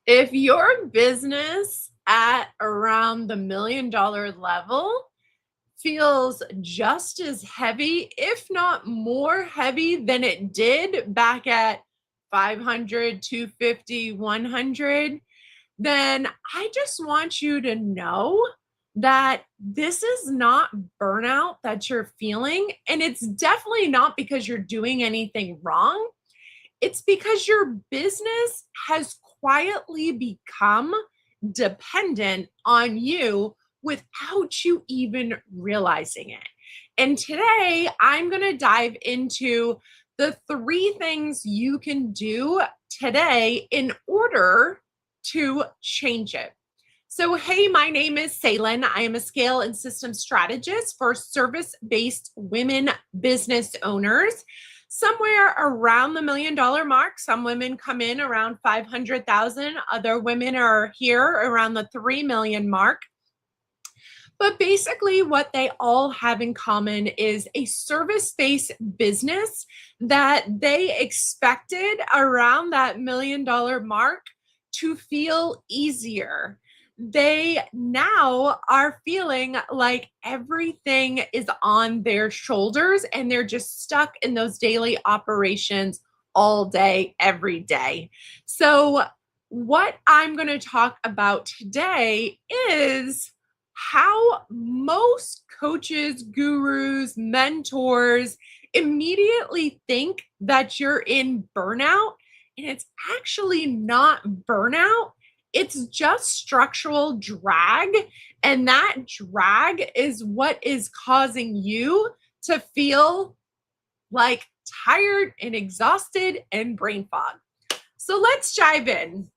If your business at around the $1 million level feels just as heavy, if not more heavy than it did back at 500, 250, 100, then I just want you to know that this is not burnout that you're feeling. And it's definitely not because you're doing anything wrong. It's because your business has quietly become dependent on you without you even realizing it. And today I'm going to dive into the three things you can do today in order to change it. So, hey, my name is Salen. I am a scale and system strategist for service based women business owners. Somewhere around the $1 million mark. Some women come in around 500,000. Other women are here around the 3 million mark. But basically, what they all have in common is a service based business that they expected around that $1 million mark to feel easier. They now are feeling like everything is on their shoulders and they're just stuck in those daily operations all day, every day. So, what I'm going to talk about today is how most coaches, gurus, mentors immediately think that you're in burnout. And it's actually not burnout, it's just structural drag. And that drag is what is causing you to feel like tired and exhausted and brain fog. So let's dive in.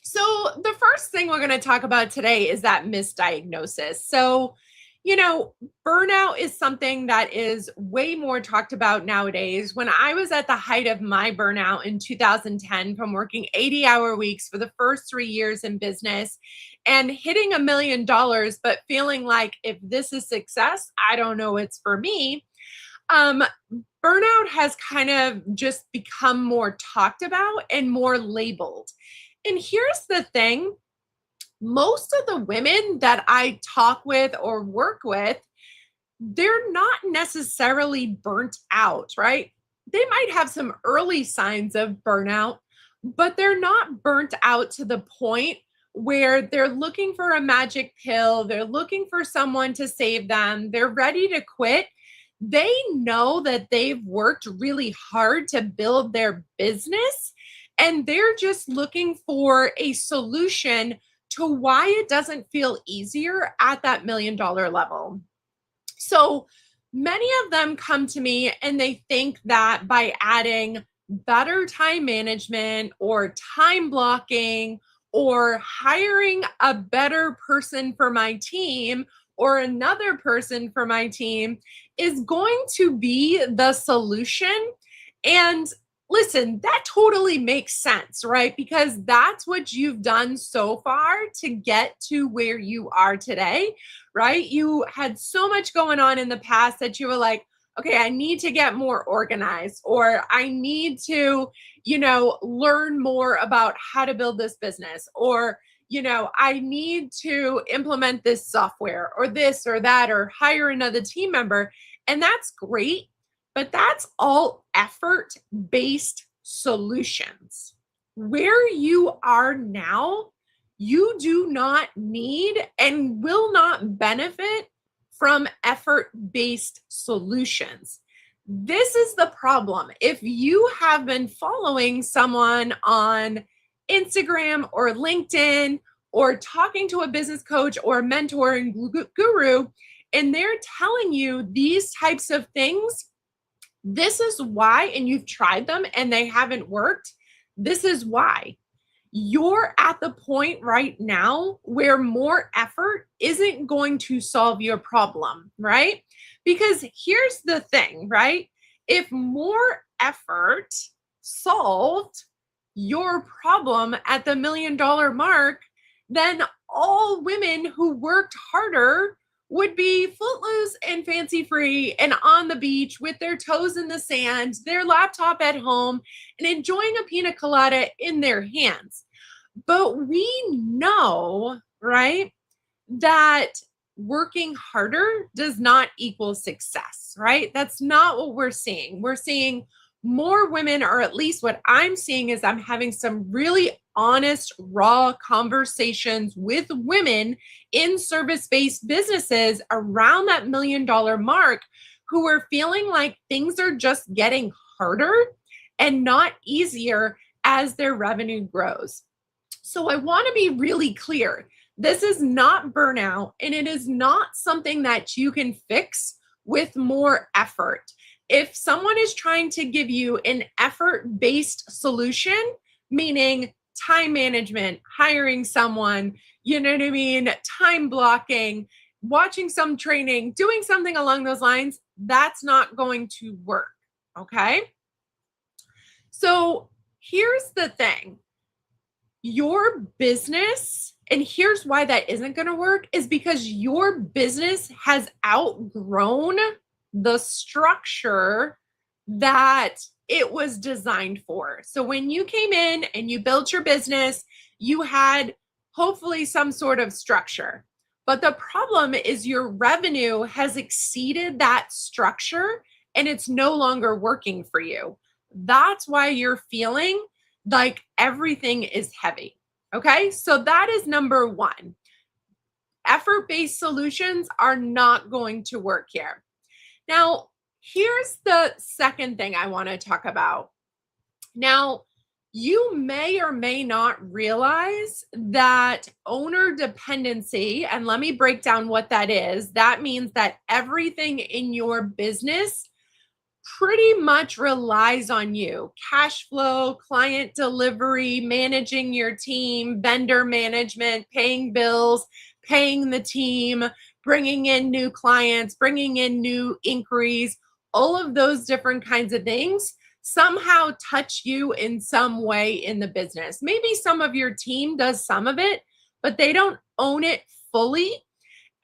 So, the first thing we're going to talk about today is that misdiagnosis. So, burnout is something that is way more talked about nowadays. When I was at the height of my burnout in 2010 from working 80-hour weeks for the first 3 years in business and hitting $1 million, but feeling like if this is success, I don't know it's for me. Um, Burnout has kind of just become more talked about and more labeled. And here's the thing, most of the women that I talk with or work with, they're not necessarily burnt out, right? They might have some early signs of burnout, but they're not burnt out to the point where they're looking for a magic pill, they're looking for someone to save them, they're ready to quit. They know that they've worked really hard to build their business and they're just looking for a solution to why it doesn't feel easier at that $1 million level. So many of them come to me and they think that by adding better time management or time blocking or hiring a better person for my team or another person for my team is going to be the solution. And listen, that totally makes sense, right? Because that's what you've done so far to get to where you are today, right? You had so much going on in the past that you were like, okay, I need to get more organized, or I need to, learn more about how to build this business, or, I need to implement this software or this or that, or hire another team member. And that's great. But that's all effort based solutions. Where you are now, you do not need and will not benefit from effort based solutions. This is the problem. If you have been following someone on Instagram or LinkedIn or talking to a business coach or a mentor and guru, and they're telling you these types of things, this is why, and you've tried them and they haven't worked. This is why. You're at the point right now where more effort isn't going to solve your problem, right? Because here's the thing, right? If more effort solved your problem at the $1 million mark, then all women who worked harder would be footloose and fancy free and on the beach with their toes in the sand, their laptop at home, and enjoying a pina colada in their hands. But we know, right, that working harder does not equal success, right? That's not what we're seeing. We're seeing more women, or at least what I'm seeing is I'm having some really honest, raw conversations with women in service based businesses around that $1 million mark who are feeling like things are just getting harder and not easier as their revenue grows. So I want to be really clear. This is not burnout, and it is not something that you can fix with more effort. If someone is trying to give you an effort based solution, meaning time management, hiring someone, you know what I mean, time blocking, watching some training, doing something along those lines, that's not going to work. Okay. So here's the thing, your business, and here's why that isn't going to work, is because your business has outgrown the structure that it was designed for. So when you came in and you built your business, you had hopefully some sort of structure. But the problem is your revenue has exceeded that structure and it's no longer working for you. That's why you're feeling like everything is heavy. Okay. So that is number one. Effort based solutions are not going to work here. Now, here's the second thing I want to talk about. Now, you may or may not realize that owner dependency, and let me break down what that is. That means that everything in your business pretty much relies on you. Cash flow, client delivery, managing your team, vendor management, paying bills, paying the team, bringing in new clients, bringing in new inquiries, all of those different kinds of things somehow touch you in some way in the business. Maybe some of your team does some of it, but they don't own it fully.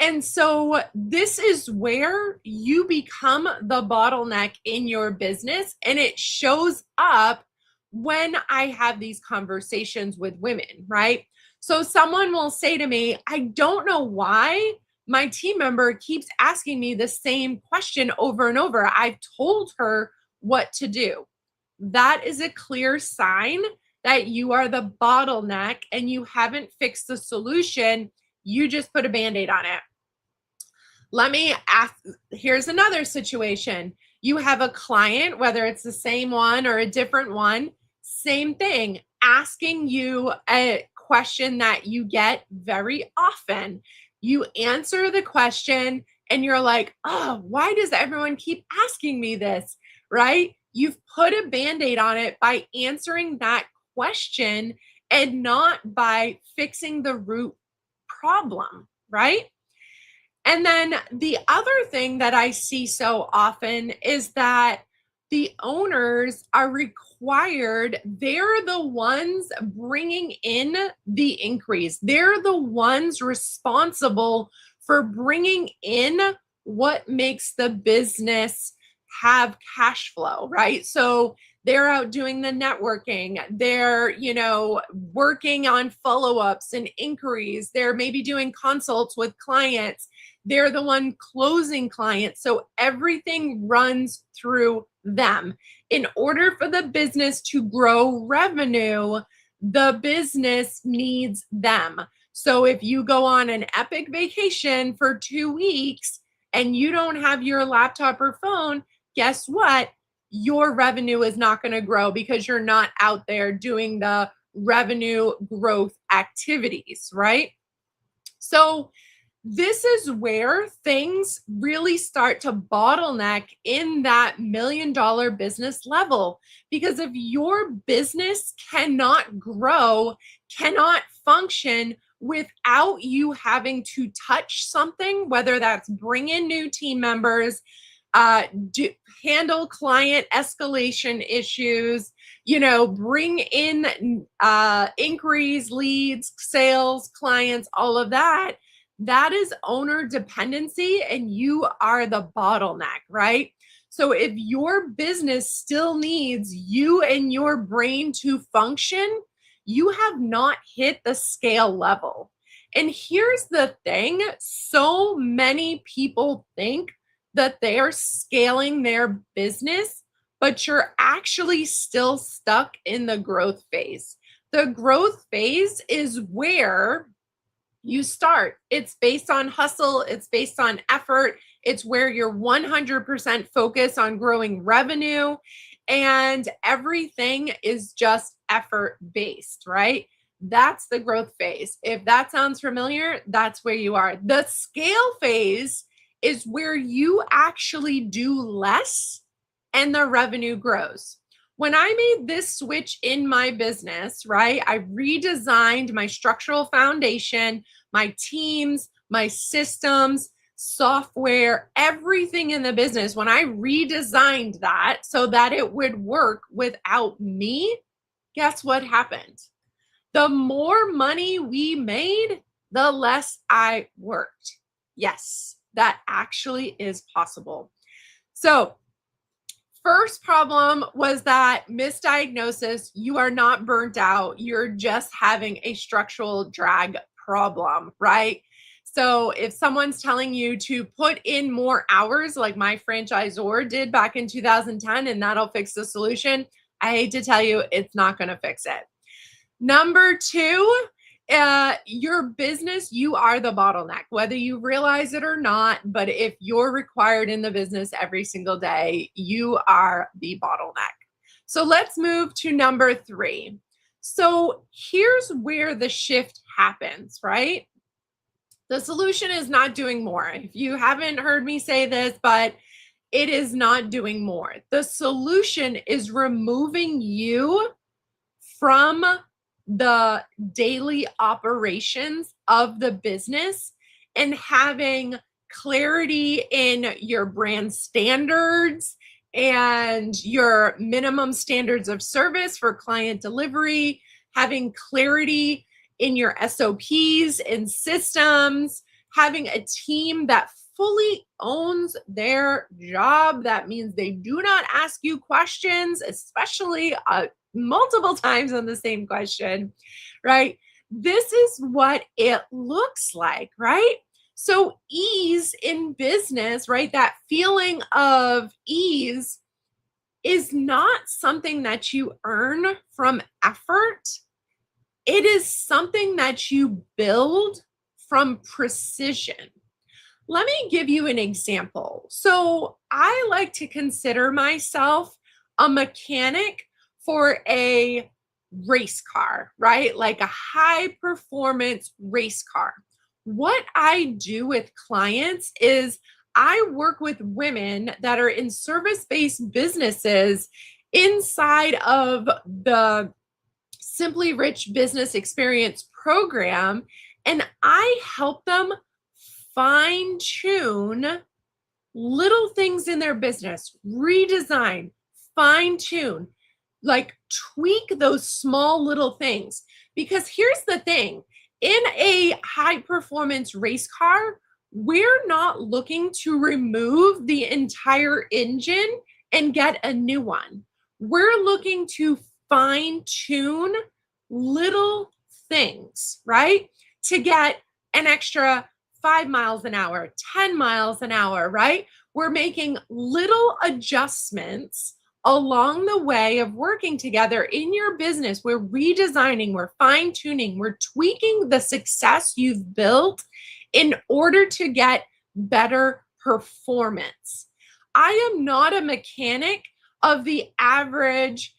And so this is where you become the bottleneck in your business. And it shows up when I have these conversations with women, right? So someone will say to me, I don't know why my team member keeps asking me the same question over and over. I've told her what to do. That is a clear sign that you are the bottleneck and you haven't fixed the solution. You just put a band aid on it. Let me ask, here's another situation. You have a client, whether it's the same one or a different one, same thing, asking you a question that you get very often. You answer the question and you're like, oh, why does everyone keep asking me this? Right? You've put a band aid on it by answering that question and not by fixing the root problem, right? And then the other thing that I see so often is that the owners are required, they're the ones bringing in the increase. They're the ones responsible for bringing in what makes the business have cash flow, right? So they're out doing the networking. They're, working on follow-ups and inquiries. They're maybe doing consults with clients. They're the one closing clients. So everything runs through them. In order for the business to grow revenue, the business needs them. So if you go on an epic vacation for 2 weeks and you don't have your laptop or phone, guess what? Your revenue is not going to grow because you're not out there doing the revenue growth activities, right? So this is where things really start to bottleneck in that $1 million business level. Because if your business cannot grow, cannot function without you having to touch something, whether that's bring in new team members, handle client escalation issues, bring in inquiries, leads, sales, clients, all of that. That is owner dependency and you are the bottleneck, right? So if your business still needs you and your brain to function, you have not hit the scale level. And here's the thing, so many people think that they are scaling their business, but you're actually still stuck in the growth phase. The growth phase is where you start. It's based on hustle, it's based on effort, it's where you're 100% focused on growing revenue, and everything is just effort based, right? That's the growth phase. If that sounds familiar, that's where you are. The scale phase is where you actually do less and the revenue grows. When I made this switch in my business, right, I redesigned my structural foundation, my teams, my systems, software, everything in the business. When I redesigned that so that it would work without me, guess what happened? The more money we made, the less I worked. Yes, that actually is possible. So, first problem was that misdiagnosis. You are not burnt out. You're just having a structural drag problem, right? So if someone's telling you to put in more hours, like my franchisor did back in 2010, and that'll fix the solution, I hate to tell you, it's not going to fix it. Number two, your business, you are the bottleneck, whether you realize it or not. But if you're required in the business every single day, you are the bottleneck. So let's move to number three. So here's where the shift happens, right? The solution is not doing more. If you haven't heard me say this, but it is not doing more. The solution is removing you from the daily operations of the business and having clarity in your brand standards and your minimum standards of service for client delivery, having clarity in your SOPs and systems, having a team that fully owns their job. That means they do not ask you questions, especially multiple times on the same question, right? This is what it looks like, right? So ease in business, right? That feeling of ease is not something that you earn from effort. It is something that you build from precision. Let me give you an example. So I like to consider myself a mechanic for a race car, right? Like a high performance race car. What I do with clients is I work with women that are in service-based businesses inside of the Simply Rich Business Experience program, and I help them fine tune little things in their business, redesign, fine tune, like tweak those small little things. Because here's the thing, in a high performance race car, we're not looking to remove the entire engine and get a new one. We're looking to fine tune little things, right? To get an extra 5 miles an hour, 10 miles an hour, right? We're making little adjustments along the way of working together in your business. We're redesigning, we're fine tuning, we're tweaking the success you've built in order to get better performance. I am not a mechanic of the average,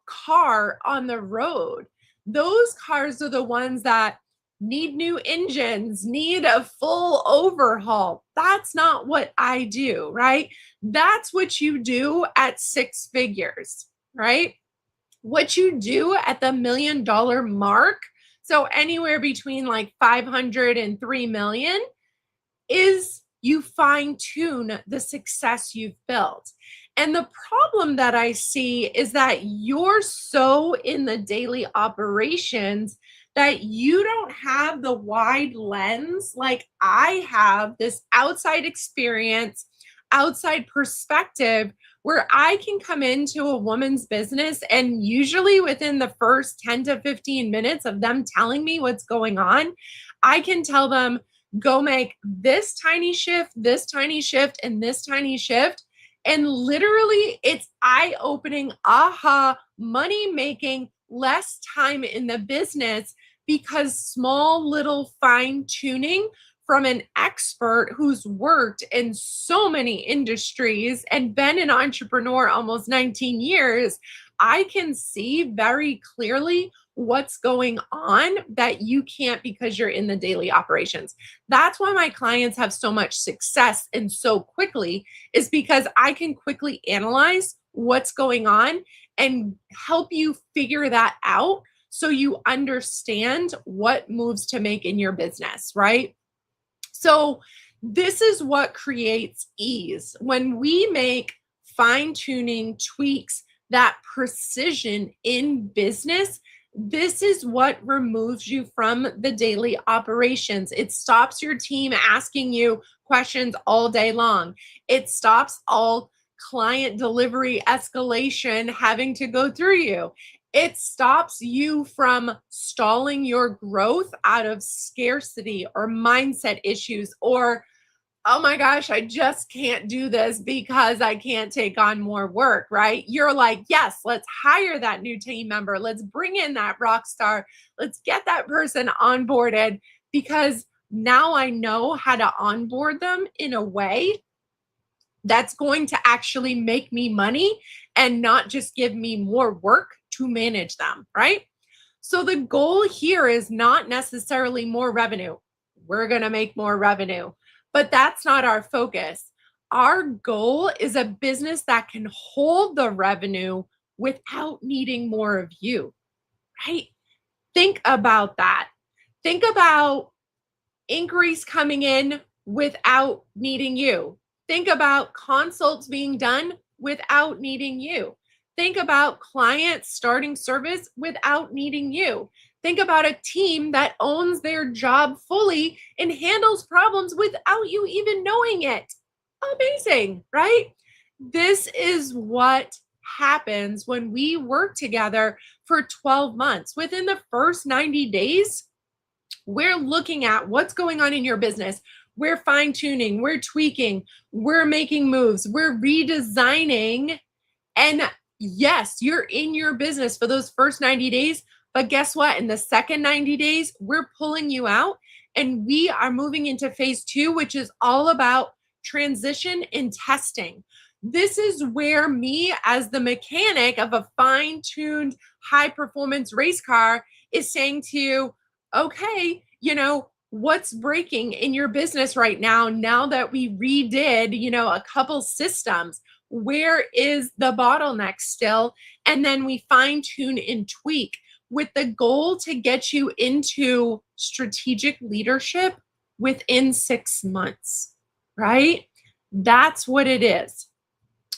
car on the road. Those cars are the ones that need new engines, need a full overhaul. That's not what I do, right? That's what you do at 6 figures, right? What you do at the $1 million mark, so anywhere between like 500 and 3 million, is you fine tune the success you've built. And the problem that I see is that you're so in the daily operations that you don't have the wide lens like I have, this outside experience, outside perspective, where I can come into a woman's business and usually within the first 10 to 15 minutes of them telling me what's going on, I can tell them, go make this tiny shift, and this tiny shift. And literally, it's eye opening, aha, money making, less time in the business because small little fine tuning from an expert who's worked in so many industries and been an entrepreneur almost 19 years, I can see very clearly what's going on that you can't because you're in the daily operations. That's why my clients have so much success and so quickly, is because I can quickly analyze what's going on and help you figure that out so you understand what moves to make in your business, right? So, this is what creates ease. When we make fine tuning tweaks, that precision in business, this is what removes you from the daily operations. It stops your team asking you questions all day long. It stops all client delivery escalation having to go through you. It stops you from stalling your growth out of scarcity or mindset issues or, oh my gosh, I just can't do this because I can't take on more work, right? You're like, yes, let's hire that new team member. Let's bring in that rock star. Let's get that person onboarded because now I know how to onboard them in a way that's going to actually make me money and not just give me more work to manage them, right? So the goal here is not necessarily more revenue. We're going to make more revenue, but that's not our focus. Our goal is a business that can hold the revenue without needing more of you, right? Think about that. Think about inquiries coming in without needing you. Think about consults being done without needing you. Think about clients starting service without needing you. Think about a team that owns their job fully and handles problems without you even knowing it. Amazing, right? This is what happens when we work together for 12 months. Within the first 90 days, we're looking at what's going on in your business. We're fine tuning, we're tweaking, we're making moves, we're redesigning. And yes, you're in your business for those first 90 days. But guess what? In the second 90 days, we're pulling you out and we are moving into phase 2, which is all about transition and testing. This is where me, as the mechanic of a fine tuned, high performance race car, is saying to you, okay, what's breaking in your business right now that we redid, a couple systems? Where is the bottleneck still? And then we fine tune and tweak with the goal to get you into strategic leadership within 6 months, right? That's what it is.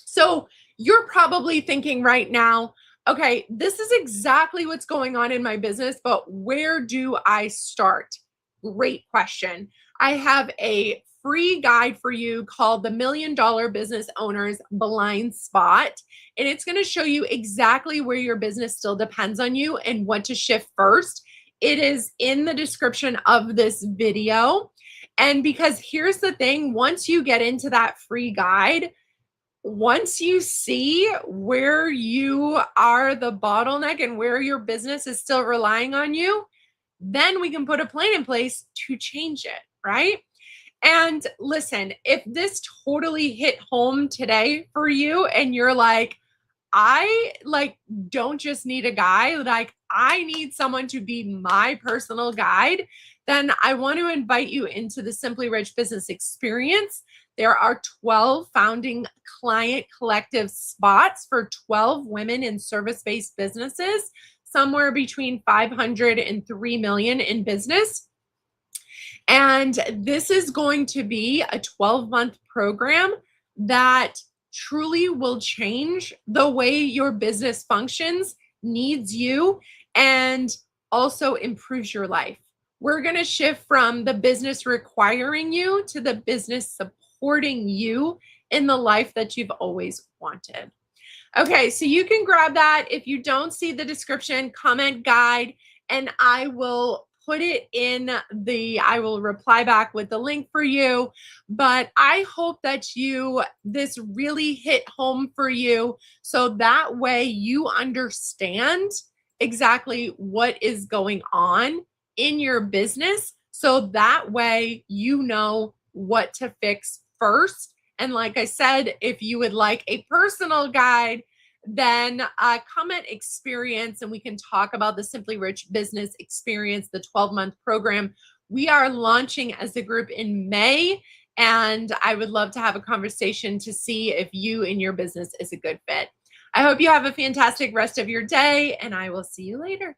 So you're probably thinking right now, okay, this is exactly what's going on in my business, but where do I start? Great question. I have a free guide for you called the $1 Million Business Owner's Blind Spot. And it's going to show you exactly where your business still depends on you and what to shift first. It is in the description of this video. And because here's the thing, once you get into that free guide, once you see where you are the bottleneck and where your business is still relying on you, then we can put a plan in place to change it, right? And listen, if this totally hit home today for you and you're like, I don't just need a guide, I need someone to be my personal guide, then I want to invite you into the Simply Rich Business Experience. There are 12 founding client collective spots for 12 women in service-based businesses, somewhere between 500 and 3 million in business. And this is going to be a 12-month program that truly will change the way your business functions, needs you, and also improves your life. We're going to shift from the business requiring you to the business supporting you in the life that you've always wanted. Okay, so you can grab that. If you don't see the description, comment guide, and I will put it in I will reply back with the link for you. But I hope that this really hit home for you. So that way you understand exactly what is going on in your business. So that way you know what to fix first. And like I said, if you would like a personal guide, then comment experience and we can talk about the Simply Rich Business Experience, the 12-month program. We are launching as a group in May, and I would love to have a conversation to see if you and your business is a good fit. I hope you have a fantastic rest of your day, and I will see you later.